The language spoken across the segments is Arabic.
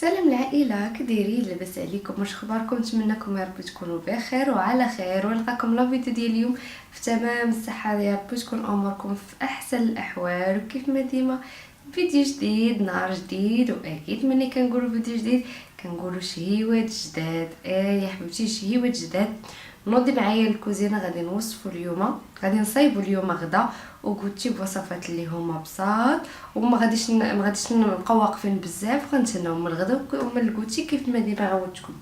سلام العائله، كديرين؟ لاباس عليكم؟ واش اخباركم؟ نتمنىكم يا ربي تكونوا بخير وعلى خير، ونلقاكم لا فيديو ديال اليوم في تمام الصحه. يا ربي تكون اموركم في احسن الاحوال، وكيف ما ديما فيديو جديد نهار جديد. واكيد ملي كنقولوا فيديو جديد كنقولوا شهيوات جداد. يا حبيبتي شهيوات جداد. نوضي معايا الكوزينه، غادي نوصفوا اليوم، غادي نصايبوا اليوم غدا وقلتي بوصفات اللي هما بساط، وما غاديش نبقاو واقفين بزاف، غنتهناو من الغدا ومن الكوتي كيف ما ديما عودتكم.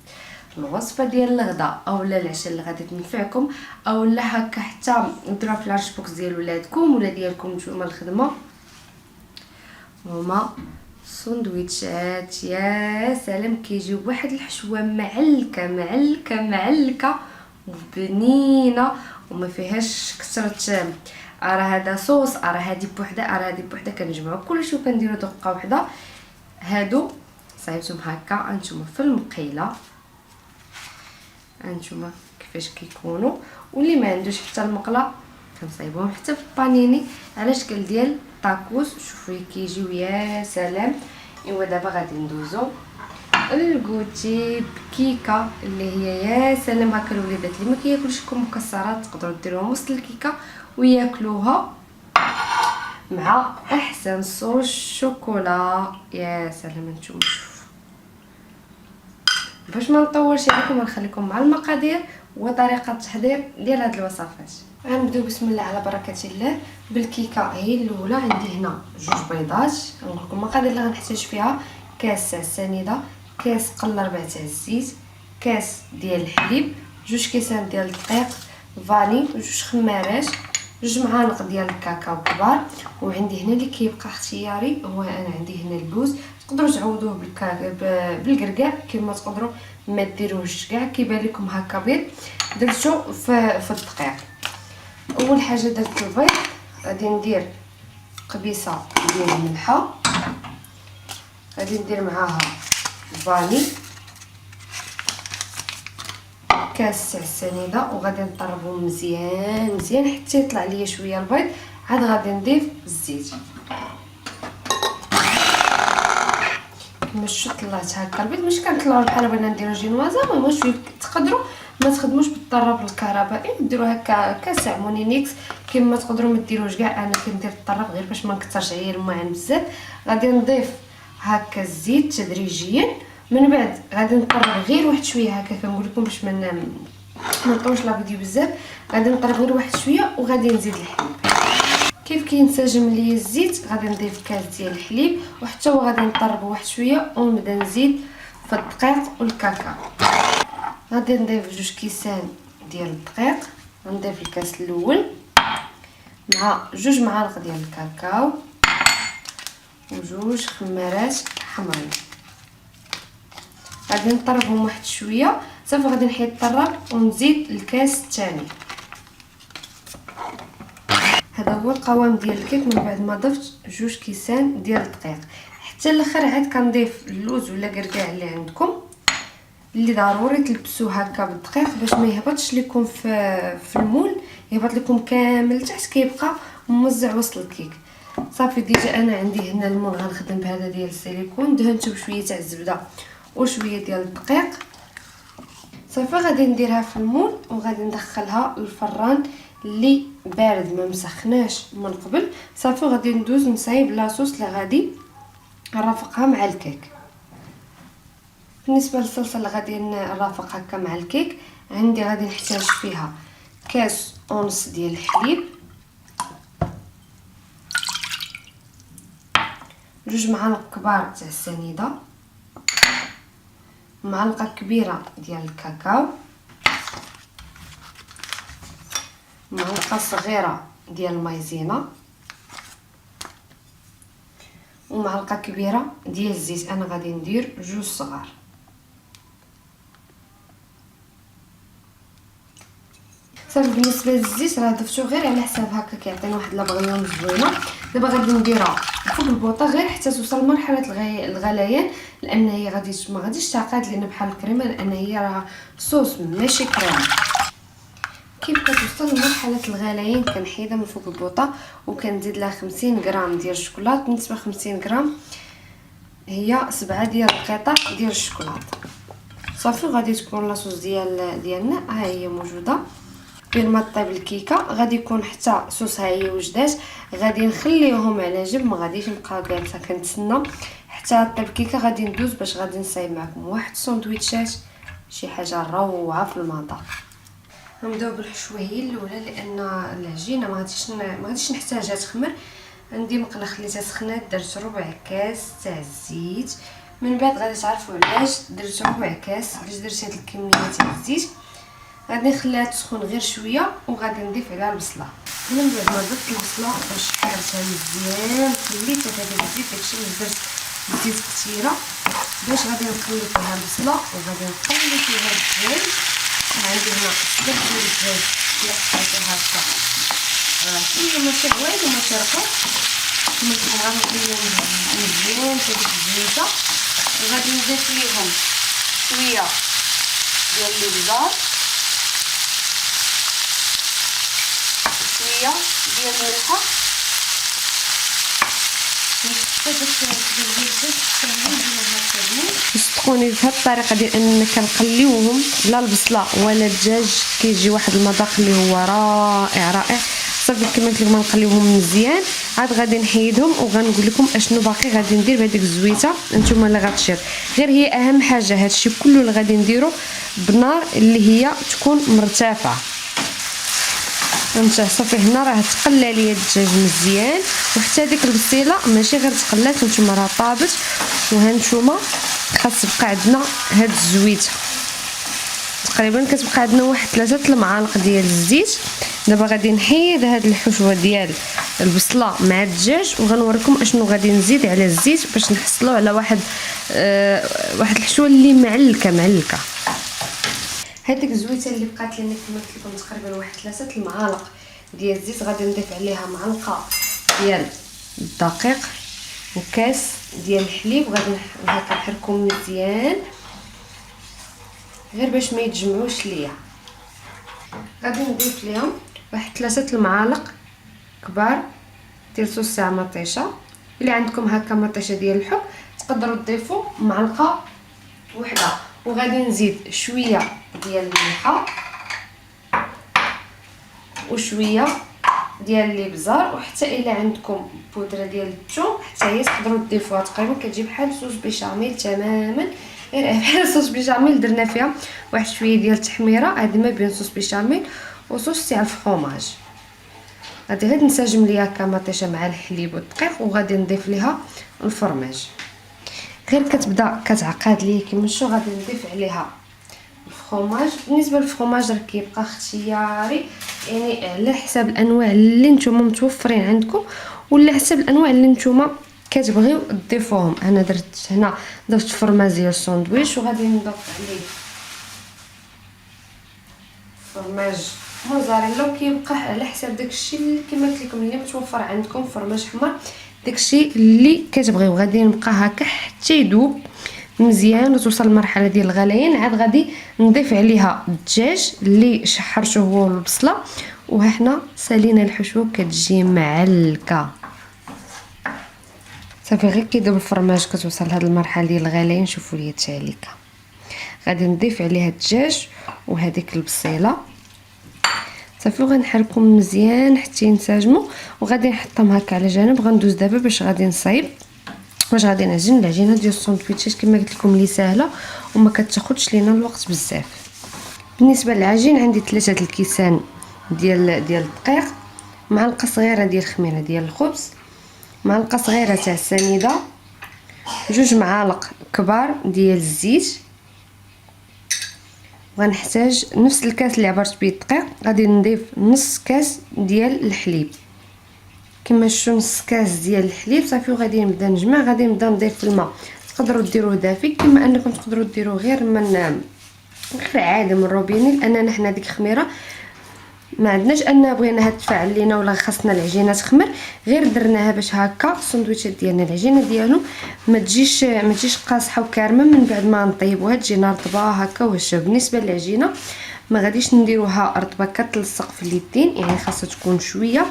الوصفه ديال الغدا اولا العشاء اللي غادي تنفعكم، اولا هكا حتى نديروها في لانش بوكس ديال ولادكم ولا ديالكم نتوما الخدمه، هما سندويتشات. يا سلام، كيجيو بواحد الحشوه معلكه معلكه معلكه وبنينه وما فيهاش كثره. راه هذا صوص، راه هذه بوحده، راه هذه بوحده، كنجمعوا كلشي وكنديروا دقه وحده. هادو صايبتهم هكا انتما في المقيله، انتما كيفاش كيكونوا. واللي ما عندوش حتى المقله كنصايبوهم حتى في البانيني على شكل ديال طاكوس. شوفوا كيجيو يا سلام. ايوا دابا غادي ندوزو الكوتي بكيكه اللي هي يا سلام. هكا الوليدات اللي ما كياكلوش مكسرات تقدروا ديروهم وسط الكيكه وياكلوها مع احسن صوص شوكولا. يا سلام. نتوما شوفوا، باش ما نطولش عليكم نخليكم مع المقادير وطريقه التحضير ديال هاد الوصفات. غنبداو بسم الله على بركه الله بالكيكه. هي الاولى عندي هنا 2 بيضات. نقول لكم المقادير اللي غنحتاج فيها: كاس سنيده، كاس قله ربع تاع الزيت، كاس ديال الحليب، 2 كيسان ديال الدقيق، فاني، 2 خمارات، 2 معالق ديال الكاكاو كبار. وعندي هنا اللي كيبقى اختياري هو انا عندي هنا اللوز. تقدروا تعوضوه بالكركاع كما تقدروا ما ديروهش كاع، كيبان لكم هكا بيض درتو في الدقيق. اول حاجه درت البيض، غادي ندير قبيصه ديال الملحه، غادي ندير معاها فاني، كاس تاع السنيده، وغادي نطربهم مزيان مزيان حتى يطلع ليا شويه البيض. عاد غادي نضيف الزيت. كما طلعت هكا البيض، ماشي كنطلعو بحال بغينا نديرو جينوازا، المهم شويه تقدروا ما تخدموش بالطراب الكهربائي، ديروا هكا كاس مونينيكس كما تقدروا ما ديروش كاع. انا كندير الطراب غير باش ما نكثرش عليا الماعن بزاف. غادي نضيف هكا الزيت تدريجيا، من بعد غادي نقرب غير واحد شويه هكا. كنقول لكم باش ما نطولش لا فيديو بزاف، غادي نقرب غير واحد شويه وغادي نزيد الحليب. كيف كينسجم ليا الزيت غادي نضيف كاس ديال الحليب، وحتى هو غادي نطربو واحد شويه ونبدا نزيد في الدقيق والكاكاو. غادي نضيف 2 كيسان ديال الدقيق، غنضيف الكاس الاول مع 2 معالق ديال الكاكاو و2 خمارات حمرين. غادي نطربهم واحد شويه صافي. غادي نحيد الطراب ونزيد الكاس الثاني. هذا هو القوام ديال الكيك من بعد ما ضفت 2 كيسان ديال الدقيق. حتى الاخر عاد كنضيف اللوز ولا كركاع اللي عندكم، اللي ضروري تلبسوه هكا بالدقيق باش ما يهبطش لكم في المول، يهبط لكم كامل تحت كيبقى موزع وسط الكيك. صافي ديجا انا عندي هنا المول غنخدم بهذا ديال السيليكون، دهنته بشويه تاع الزبده وشويه ديال الدقيق. صافي غادي نديرها في المول وغادي ندخلها للفران اللي بارد ما مسخناش من قبل. صافي غادي ندوز نصايب لاصوص اللي غادي نرافقها مع الكيك. بالنسبه للصلصه اللي غادي نرافق هكا مع الكيك، عندي غادي نحتاج فيها كاس ونص ديال الحليب، 2 معالق كبار تاع السنيده، معلقه كبيره ديال الكاكاو، معلقه صغيره ديال المايزينا، ومعلقه كبيره ديال الزيت. انا غادي ندير 2 صغار. صافي بالنسبه للزيت راه ضفتو غير على حساب هكا كيعطينا واحد لابغيون زوينه. دابا غادي نديرها فوق البوطه غير حتى توصل لمرحله الغليان، لان هي ما غاديش تعقد لينا بحال الكريمه، لان هي راه صوص ماشي كريمه. كيف كتوصل لمرحله الغليان كنحيدها من فوق البوطه وكنزيد لها 50 غرام ديال الشوكولاط. بالنسبه 50 غرام هي 7 ديال القطع ديال الشوكولاط. صافي غادي تكون لاصوص ديالنا ها هي موجوده. بين ما طيب الكيكه غادي يكون حتى صوص ها هي وجدات. غادي نخليهم على جنب، ما غاديش نبقى جالسه كنتسنى حتى طيب الكيكه. غادي ندوز باش غادي نصايب معكم واحد الساندويتشات، شي حاجه روعه في المطار. غنبداو بالحشوه هي الاولى، لان العجينه ما غاديش نحتاجها تخمر. عندي مقله خليتها سخنات، درت ربع كاس تاع الزيت. من بعد غادي تعرفوا علاش درت ربع كاس، علاش درت هاد الكميه تاع الزيت. غادي نخليها تسخن غير شويه وغادي نضيف عليها البصله. من بعد ما ضفت البصله باش حرتها مزيان، خليت هذا الزيت داكشي اللي درت الزيت كثيره باش غادي نقلب فيها البصله وغادي نقلب فيها الدجاج. عندي هنا سلق ديال الدجاج اللي قطعته هكا، هي ماشي غويط وماشي رقيق. كما غادي نقلبهم مزيان في ديك الزيته. غادي نضيف ليهم شويه ديال الابزار، شويه ديال الملحه، صدقوني بهاد الطريقه ديال اننا كنقليوهم لا البصله ولا الدجاج كيجي واحد المذاق اللي هو رائع. صافي كما قلت لكم نقليوهم مزيان. عاد غادي نحيدهم وغنقول لكم اشنو باقي غادي ندير بهذيك الزويته نتوما اللي غتشير. غير هي اهم حاجه هادشي كله اللي غادي نديرو بنار اللي هي تكون مرتفعه. فهمتوا؟ صافي هنا راه تقلى ليا الدجاج مزيان، وحتى ديك البصيله ماشي غير تقلات، نتوما راه طابت. وها نتوما خاص تبقى عندنا هاد الزويته تقريبا كتبقى عندنا واحد 3 المعالق ديال الزيت. دابا غادي نحيد هاد الحشوه ديال البصله مع الدجاج وغنوريكم اشنو غادي نزيد على الزيت باش نحصلوا على واحد الحشوه اللي معلكه. هذيك الزويته اللي بقات لنا كما قلت لكم تقريبا واحد 3 المعالق ديال الزيت. غادي نضيف عليها معلقه ديال الدقيق وكاس ديال الحليب. غادي هكا نحركهم مزيان غير باش ما يتجمعوش ليا. غادي نضيف ليهم واحد 3 المعالق كبار ديال صوص تاع مطيشه. اللي عندكم هكا مطيشه ديال الحب تقدروا تضيفوا معلقه وحده. وغادي نزيد شويه ديال الملحه وشويه ديال الابزار، وحتى الا عندكم بودره ديال الثوم حتى هي تقدروا تضيفوها. تقريبا كتجي بحال صوص بيشاميل تماما، غير بحال صوص بيشاميل درنا فيها واحد شويه ديال التحميره. هذه ما بين صوص بيشاميل وصوص تاع الفرomاج. غادي غير نسجم ليها هكا مطيشه مع الحليب والدقيق وغادي نضيف ليها الفرماج. غير كتبدا كتعقد لي كيما شو غادي نضيف عليها الفرomاج. بالنسبه للفرomاج راه كيبقى اختياري، يعني على حساب الانواع اللي نتوما متوفرين عندكم ولا حسب الانواع اللي نتوما كتبغيو تضيفوهم. انا درت هنا ضفت فرماج ديال الساندويتش وغادي نضيف عليه فرماج موزاريلا، وكيبقى على حساب داكشي اللي كما قلت لكم اللي متوفر عندكم. فرماج حمر داكشي اللي كتبغيو. غادي نبقى هكا حتى يذوب مزيان وتوصل المرحله ديال الغليان. عاد غادي نضيف عليها الدجاج اللي شحرته هو والبصله. وها حنا سالينا الحشوه كتجي معلكه. صافي غير كيذوب الفرماج كتوصل لهاد المرحله ديال الغليان. شوفوا لي التعليكه. غادي نضيف عليها الدجاج وهذيك البصيله. صافي وغنحركهم مزيان حتى ينسجموا وغادي نحطهم هكا على جنب. غندوز دابا باش غادي نصايب واش غادي نعجن العجينه ديال الساندويتشات كما قلت لكم اللي سهله وما كتاخذش لينا الوقت بزاف. بالنسبه للعجين عندي 3 الكيسان ديال الدقيق، معلقه صغيره ديال الخميره ديال الخبز، معلقه صغيره تاع السنيده، 2 معالق كبار ديال الزيت. وغنحتاج نفس الكاس اللي عبرت به الدقيق غادي نضيف نص كاس ديال الحليب كما شفتوا، نص كاس ديال الحليب. صافي وغادي نبدا نجمع. غادي نبدا نضيف الماء، تقدروا ديروه دافي كما انكم تقدروا ديروه غير غير عادي من الروبيني، لاننا حنا ديك الخميره ما عندناش انها بغيناها تفعل لينا ولا خاصنا العجينه تخمر. غير درناها باش هكا السندويتشات ديالنا العجينه ديالو ما تجيش قاصحه وكارمه من بعد ما نطيبوها تجينا رطبه هكا وهشه. بالنسبه للعجينه ما غاديش نديروها رطبه كتلصق في اليدين، يعني خاصها تكون شويه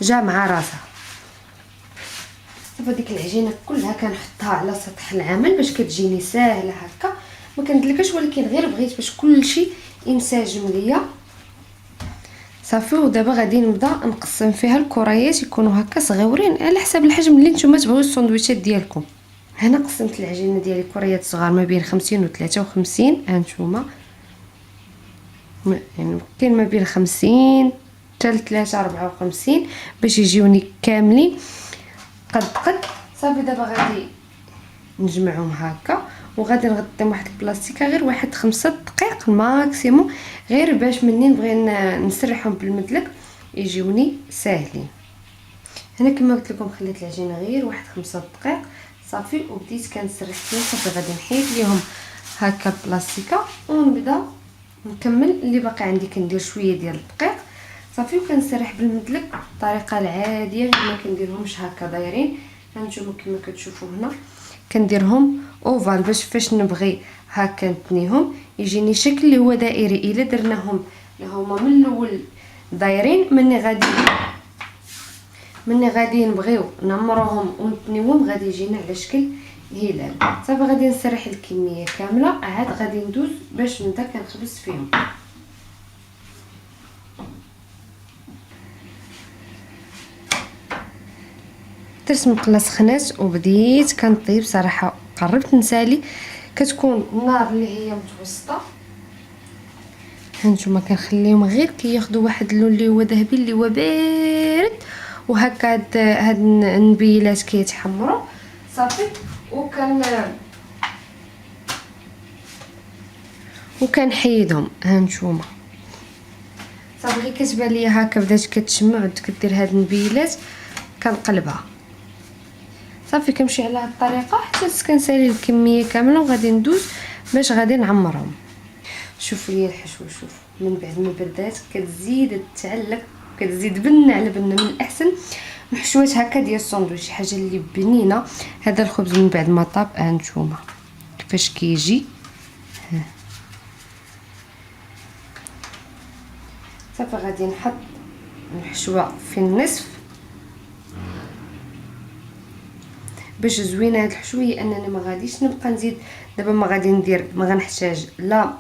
جا مع راسها. صافي ديك العجينه كلها كنحطها على سطح العمل باش كتجيني ساهله هكا، ما كندلكش، ولكن غير بغيت باش كلشي ينسجم ليا. صافي ودابا غادي نبدا نقسم فيها الكريات يكونوا هكا صغيورين على حسب الحجم اللي نتوما تبغيو السندويشات ديالكم. هنا قسمت العجينه ديالي كريات صغار ما بين 50 و 53. هانتوما يعني كاين ما بين 50 حتى 54 باش يجيوني كاملين قد. صافي دابا غادي نجمعهم هكا وغادي نغطيهم واحد البلاستيكه غير واحد 5 دقائق ماكسيموم، غير باش منين نبغي نسرحهم بالمدلك يجيوني ساهلين. هنا كما قلت لكم خليت العجينه غير واحد 5 دقائق صافي، وبديت كنسرح فيهم. صافي غادي نحيد ليهم هكا البلاستيكه ونبدا نكمل اللي باقي عندي. كندير شويه ديال الدقيق صافي وكنسرح بالمدلك بالطريقه العاديه، غير ما كنديرهمش هكا دايرين. هانتوما كما كتشوفوا هنا كنديرهم اوفال باش فاش نبغي هكا نتنيهم يجيني شكل اللي هو دائري. الا درناهم هما من الاول دايرين، مني غادي نبغيو نعمروهم ونتنيوهم غادي يجينا على شكل هلال. صافي غادي نسرح الكميه كامله، عاد غادي ندوز باش نبدا كنخبز فيهم. درت مقله سخنات وبديت كنطيب. صراحه قربت نسالي، كتكون النار اللي هي متوسطه. هانتوما كنخليهم غير كياخذوا واحد اللون اللي هو ذهبي اللي هو بارد، وهكا هاد النبيلات كيتحمروا صافي. وكنحيدهم. هانتوما صافي غير كتبان ليا هكا بدات كتشمع وبدات كدير هاد النبيلات كنقلبها. صافي كنمشي على هاد الطريقه حتى كنسالي الكميه كامله وغادي ندوز باش غادي نعمرهم. شوفوا لي الحشوه، شوف من بعد ما بدات كتزيد تعلق، كتزيد بنه على بنه. من الاحسن محشوات هكا ديال الساندويتش، حاجه اللي بنينه. هذا الخبز من بعد ما طاب هانتوما كيفاش كيجي. صافي غادي نحط الحشوه في النصف باش زوينه هاد الحشويه، انني ما غاديش نبقى نزيد. دابا ما غادي ندير، ما غنحتاج لا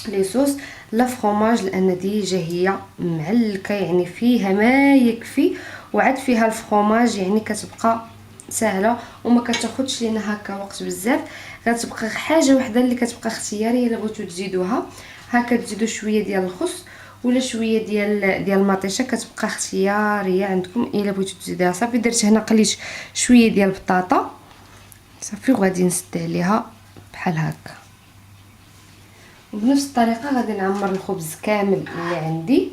لي صوص لا فروماج، لان ديجا هي معلكه يعني فيها ما يكفي، وعاد فيها الفروماج يعني كتبقى سهله وما كتاخذش لينا هكا وقت بزاف. غتبقى حاجه وحده اللي كتبقى اختياريه الا بغيتو تزيدوها، هكا تزيدوا شويه ديال الخس ولا شويه ديال المطيشه، كتبقى اختياريه عندكم الا بغيتو تزيدوها. صافي درت هنا قليت شويه ديال البطاطا صافي وغادي نسد عليها بحال هكا. وبنفس الطريقه غادي نعمر الخبز كامل اللي عندي.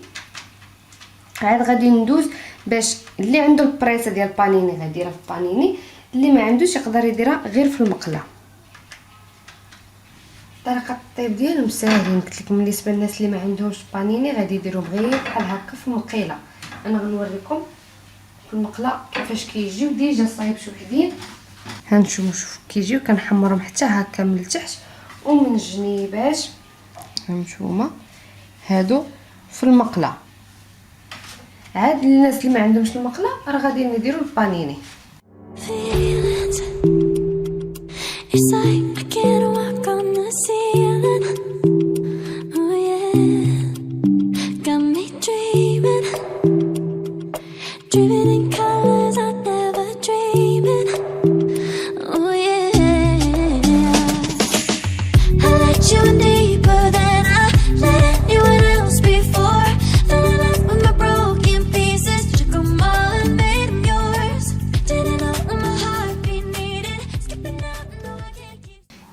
عاد غادي ندوز باش اللي عنده البريسه ديال البانيني غاديرها في البانيني، اللي ما عندوش يقدر يديرها غير في المقله. طريقه الطيب ديالهم ساهلين، قلت لكم بالنسبه للناس اللي ما عندهمش بانيني غادي يديروه غير بحال هكا في المقيله. انا غنوريكم في المقله كيفاش كيجيو ديجا صايب وحدين. هانتوما شوفوا كيجيو كنحمرهم حتى هكا من التحت ومن الجنيبات. هانتوما هادو في المقله. عاد الناس اللي ما عندهمش المقله راه غادي نديروا البانيني.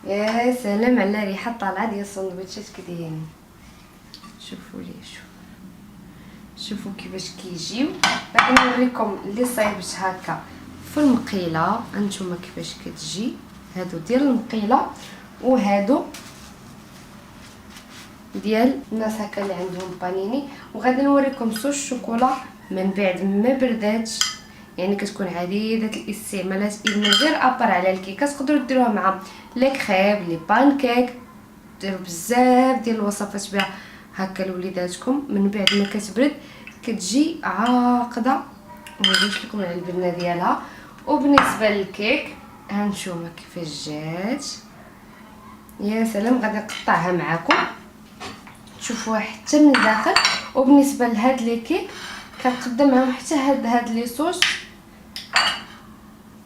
يا سلام على ريحه طالعه ديال السندويتشات كدايرين. شوفوا لي شوفوا كيفاش كيجيو. باغي نوريكم اللي صايبت هكا في المقيله. هانتوما كيفاش كتجي، هادو ديال المقيله وهادو ديال الناس هكا اللي عندهم بانيني. وغادي نوريكم صوص الشوكولا من بعد ما برداتش، يعني كتكون عديده الاستعمالات. من غير ابر على الكيكه تقدروا ديروها مع لي كريب لي بانكيك، ديروا بزاف ديال الوصفات بها هكا لوليداتكم. من بعد ما كتبرد كتجي عاقده. ونوريش لكم على البنه ديالها وبالنسبه للكيك هانتوما كيفاش جات. يا سلام، غادي نقطعها معكم تشوفوها حتى من الداخل. وبالنسبه لهاد لي كيك كنقدم معاهم حتى هاد لي صوص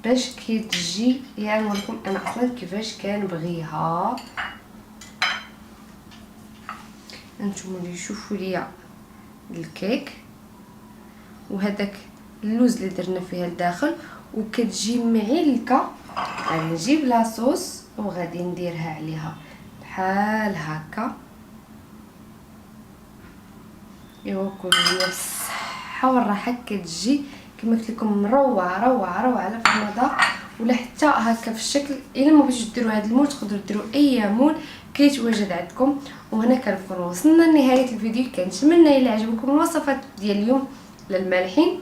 باش كيتجي. يعني نوريكم انا اصلا كيفاش كنبغيها. انتم اللي شوفوا ليا الكيك وهذاك اللوز اللي درنا فيها لداخل وكتجي معلكه. غادي نجيب لاصوص وغادي نديرها عليها بحال هكا. ايوا كلوا ليا بالصحه والراحه. كتجي كما قلت لكم مروعه روعه روعه على فماده ولا حتى هكا في الشكل. الا ما بغيتوش ديروا هذا المول تقدروا ديروا اي مول كيتواجد عندكم. وهنا كنكون وصلنا لنهايه الفيديو. كنتمنى الا عجبكم الوصفات ديال اليوم لا المالحين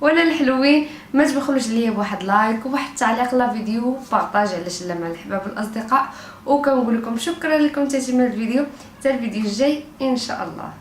ولا الحلوين ما تبخلوش عليا بواحد لايك وواحد التعليق لا فيديو بارطاج على شله مع الحباب والاصدقاء. وكنقول لكم شكرا لكم تتم الفيديو. حتى الفيديو الجاي ان شاء الله.